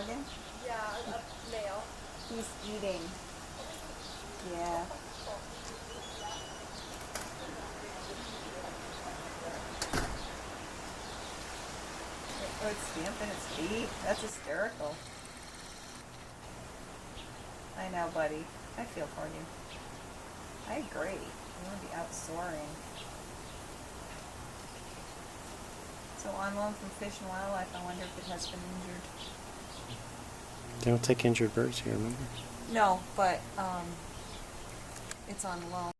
Morgan? Yeah, a male. He's eating. Yeah. Oh, it's stamping its feet. That's hysterical. I know, buddy. I feel for you. I agree. You want to be out soaring. So on loan from Fish and Wildlife, I wonder if it has been injured. They don't take injured birds here, remember? No, but it's on loan.